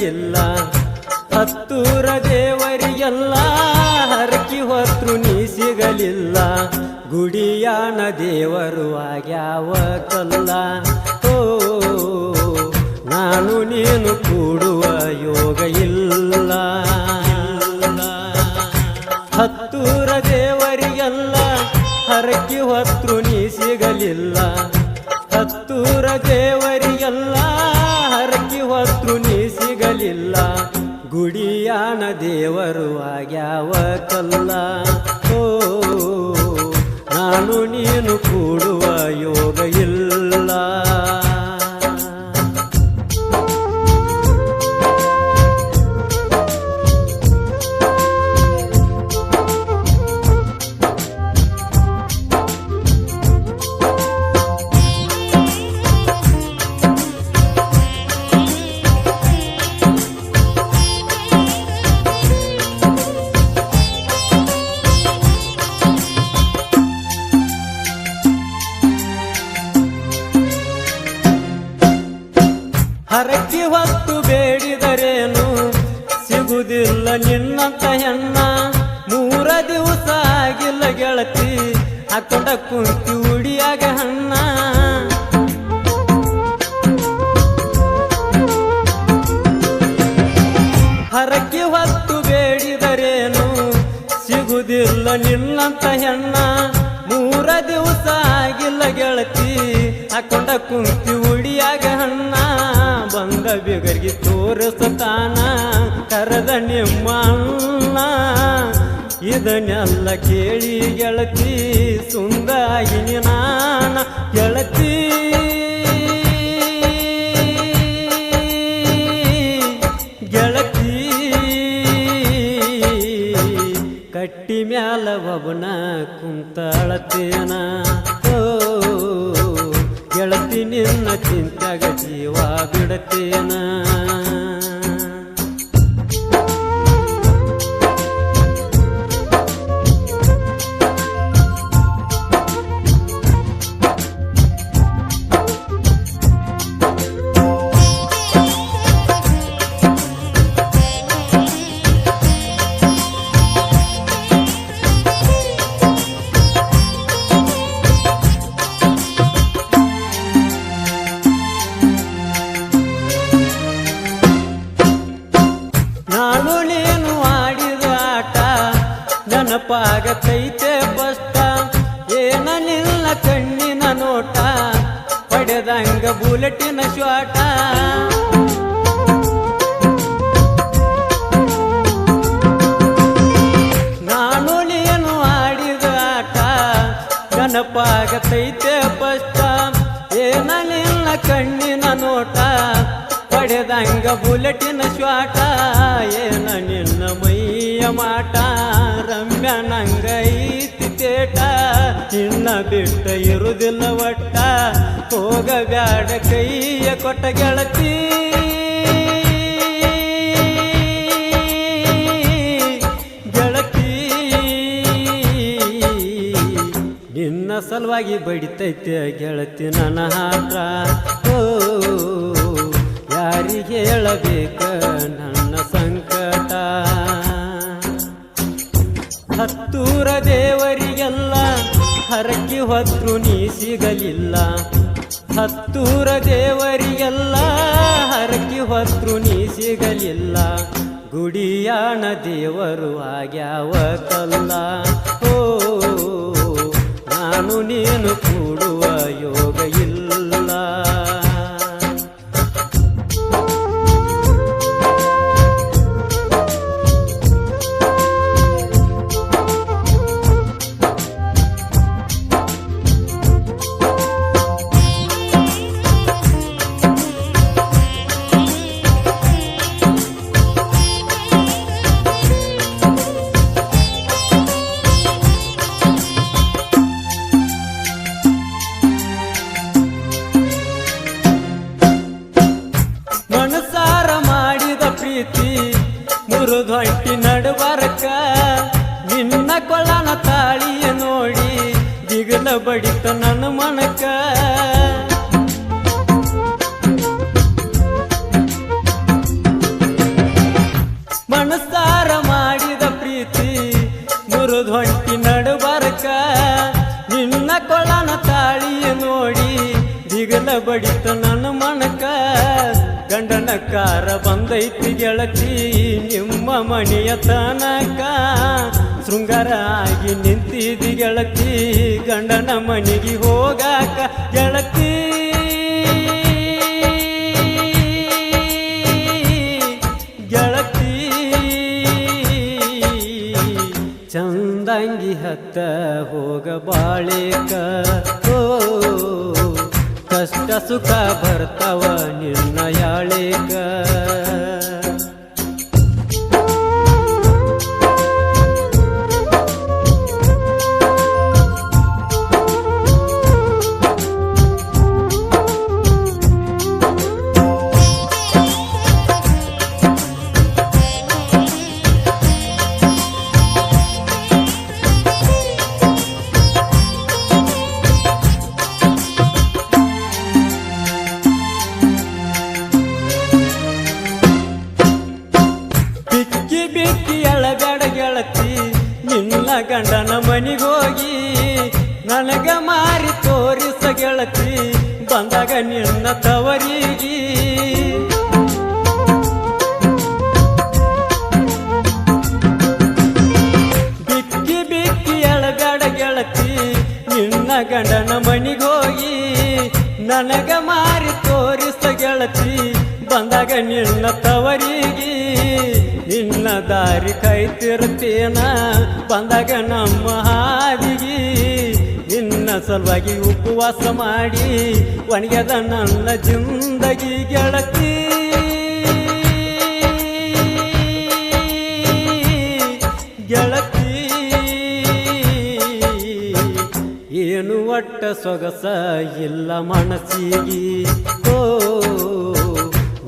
ಸಿಗಲಿಲ್ಲ. ಹತ್ತೂರ ದೇವರಿಗೆಲ್ಲ ಹರಕಿ ಹೊತ್ರು ನೀ ಸಿಗಲಿಲ್ಲ. ಗುಡಿಯಾನ ದೇವರು ಆಗ್ಯಾವ ಕಲ್ಲ. ಓ ನಾನು ನೀನು ಕೂಡುವ ಯೋಗ ಇಲ್ಲ. ಹತ್ತೂರ ದೇವರಿಗೆಲ್ಲ ಹರಕಿ ಹೊತ್ರು ನೀ ಸಿಗಲಿಲ್ಲ. ಹತ್ತೂರ ದೇವರಿಗೆಲ್ಲ ಹರಕಿ ಹೊತ್ರು ನೀ ಸಿಗಲಿಲ್ಲ. ಗುಡಿಯಾನ ದೇವರು ಆಗ್ಯಾವ ಕಲ್ಲ. ಓ ನಾನು ನೀನು ಕೂಡುವ ಯೋಗ ಇಲ್ಲ. ಹರಕಿ ಹೊತ್ತು ಬೇಡಿದರೇನು ಸಿಗುವುದಿಲ್ಲ ನಿನ್ನಂತ ಹೆಣ್ಣ. 3 ದಿವಸ ಆಗಿಲ್ಲ ಗೆಳತಿ ಹಾಕೊಂಡ ಕುಂತಿ ಉಡಿಯಾಗ ಹಣ್ಣ. ಹರಕಿ ಹೊತ್ತು ಬೇಡಿದರೇನು ಸಿಗುವುದಿಲ್ಲ ನಿನ್ನಂತ ಹೆಣ್ಣ. 3 ದಿವಸ ಆಗಿಲ್ಲ ಗೆಳತಿ ಹಾಕೊಂಡ ಕುಂತಿ ಉಡಿಯಾಗ ಹಣ್ಣ. ಬಂದ ಬಿಗರಿಗೆ ತೋರಿಸ್ತಾನ ಕರೆದ ನಿಮ್ಮ ಅಣ್ಣ. ಇದನ್ನೆಲ್ಲ ಕೇಳಿ ಗೆಳತಿ ಸುಂದಾಗಿನಿ ನಾನ ಗೆಳತಿ. ಗೆಳತಿ ಕಟ್ಟಿ ಮ್ಯಾಲ ಒಬ್ಬನ ಕುಂತಳತೇನ. ಓ ಗೆಳತಿ ನಿನ್ನ ಚಿಂತ್ಯಾಗ ಜೀವ ಬಿಡತೇನ. ನಾನು ನೀನು ಆಡಿದ ಆಟ ನೆನಪಾಗತೈತೆ ಬಸ್ತ. ಏನ ನಿಲ್ಲ ಕಣ್ಣಿನ ನೋಟ ಪಡೆದಂಗ ಬುಲೆಟಿನ ಶಾಟ. ನಾನು ನೀನು ಆಡಿದ ಆಟ ನೆನಪಾಗತೈತೆ ಬಸ್ತ. ಏನ ನಿಲ್ಲ ಕಣ್ಣಿನ ನೋಟ ಪಡೆದಂಗ ಬುಲೆಟಿನ ಶಾಟ. ಏನ ನಿನ್ನ ಮೈಯ ಮಾಟ ರಮ್ಯ ನಂಗೈತಿ ತೇಟ. ನಿನ್ನ ಬಿಟ್ಟ ಇರುವುದಿಲ್ಲ ಒಟ್ಟ ಹೋಗಬ್ಯಾಡ ಕೈಯ ಕೊಟ್ಟ ಗೆಳತಿ. ಗೆಳತಿ ನಿನ್ನ ಸಲುವಾಗಿ ಬಡಿತೈತೆ ಗೆಳತಿ ನನ್ನ ಹಾಟ. ಓ ಯಾರಿಗೆ ಹೇಳಬೇಕ ನನ್ನ ಸಂಕಟ. ಹತ್ತೂರ ದೇವರಿಗೆಲ್ಲ ಹರಕಿ ಹೊತ್ರು ನೀ ಸಿಗಲಿಲ್ಲ. ಹತ್ತೂರ ದೇವರಿಗೆಲ್ಲ ಹರಕಿ ಹೊತ್ರು ನೀ ಸಿಗಲಿಲ್ಲ. ಗುಡಿಯಾಣ ದೇವರು ಆಗ್ಯಾವ ಕಲ್ಲ. ಓ ನಾನು ನೀನು ಕೂಡುವ ಯೋಗ ಇಲ್ಲ. ಮುರುದೊಂಟಿ ನಡುಬರಕ ನಿನ್ನ ಕೊಳ್ಳನ ತಾಳಿಯ ನೋಡಿ ದಿಗಲ ಬಡಿತ ನನ್ನ ಮನಕ. ಬಡಿತ ನನ್ನ ಮನಕ ಗಂಡನ ಕಾರ ಬಂದೈತಿ ಗೆಳತಿ ನಿಮ್ಮ ಮನೆಯ ತನಕ ಶೃಂಗಾರ ಆಗಿ ನಿಂತಿದಿ ಗೆಳತಿ ಗಂಡನ ಮನೆಗೆ ಹೋಗಾಕ ಗೆಳತಿ ಗೆಳತಿ ಚಂದಂಗಿ ಹತ್ತ ಹೋಗ ಬಾಳೇಕ ಓ ಕಷ್ಟ ಸುಖ ಬರ್ತಾವ ನಿನ್ನ ಯಾಳೇಕ ನಿನ್ನ ಗಂಡನ ಮನಿಗೋಗಿ ನನಗ ಮಾರಿ ತೋರಿಸ ಗೆಳತಿ ಬಂದಾಗ ನಿನ್ನ ತವರಿಗೆ ಬಿಕ್ಕಿ ಬಿಕ್ಕಿ ಎಳಬೇಡ ಗೆಳತಿ ನಿನ್ನ ಗಂಡನ ಮನಿಗೋಗಿ ನನಗ ಮಾರಿ ತೋರಿಸ ಗೆಳತಿ ಬಂದಾಗ ನಿನ್ನ ತವರಿಗೆ ನಿನ್ನ ದಾರಿ ಕಾಯ್ತಿರುತ್ತೇನ ಬಂದಾಗ ನಮ್ಮ ಹಾದಿಗೆ ನಿನ್ನ ಸಲುವಾಗಿ ಉಪವಾಸ ಮಾಡಿ ಒಣಗ್ಯದ ನನ್ನ ಜಿಂದಗಿ ಗೆಳತಿ ಗೆಳತಿ ಏನು ಒಟ್ಟ ಸೊಗಸ ಇಲ್ಲ ಮನಸ್ಸಿಗೆ ಓ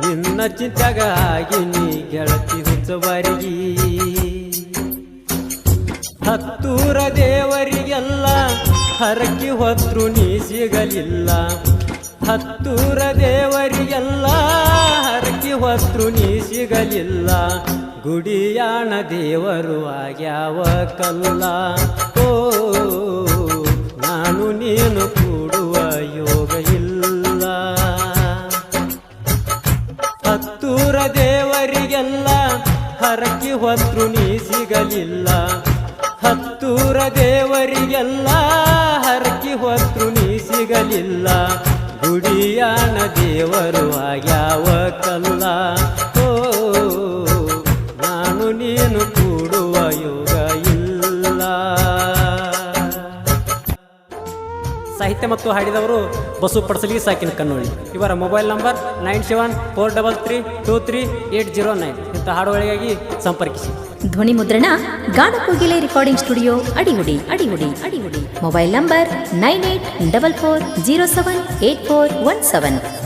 ನಿನ್ನ ಚಿಂತೆಗ ಆಗಿನಿ ಗೆಳತಿ ಹುಚ್ಚವರಿಗೆ ಹತ್ತೂರ ದೇವರಿಗೆಲ್ಲ ಹರಕಿ ಹೊತ್ರು ನೀ ಸಿಗಲಿಲ್ಲ ಹತ್ತೂರ ದೇವರಿಗೆಲ್ಲ ಹರಕಿ ಹೊತ್ರು ನೀ ಸಿಗಲಿಲ್ಲ ಗುಡಿಯಾಣ ದೇವರು ಆಗ್ಯಾವ ಕಲ್ಲ ಓ ನಾನು ನೀನು ಕೂಡುವ ಯೋಗ ಇಲ್ಲ ಹತ್ತೂರ ದೇವರಿಗೆಲ್ಲ ಹರಕಿ ಹೊತ್ರು ನೀ ಸಿಗಲಿಲ್ಲ ಹತ್ತೂರ ದೇವರಿಗೆಲ್ಲ ಹರಕಿ ಹೊತ್ರು ನೀ ಸಿಗಲಿಲ್ಲ ಗುಡಿಯಾಣ ದೇವರು ಆಗ್ಯಾವ ಕಲ್ಲ ಓ ನಾನು ನೀನು ಕೂಡುವ ಯೋಗ ಇಲ್ಲ. ಸಾಹಿತ್ಯ ಮತ್ತು ಹಾಡಿದವರು ಬಸು ಪಡಸಲಿ ಸಾಕಿನ ಕನ್ನೋಳಿ. ಇವರ ಮೊಬೈಲ್ ನಂಬರ್ 9743323809. ಇಂಥ ಹಾಡುಗಳಿಗಾಗಿ ಸಂಪರ್ಕಿಸಿ. ಧ್ವನಿ ಮುದ್ರಣ Ganakogile recording studio Adigudi Adigudi Adigudi. Mobile number 9844078417.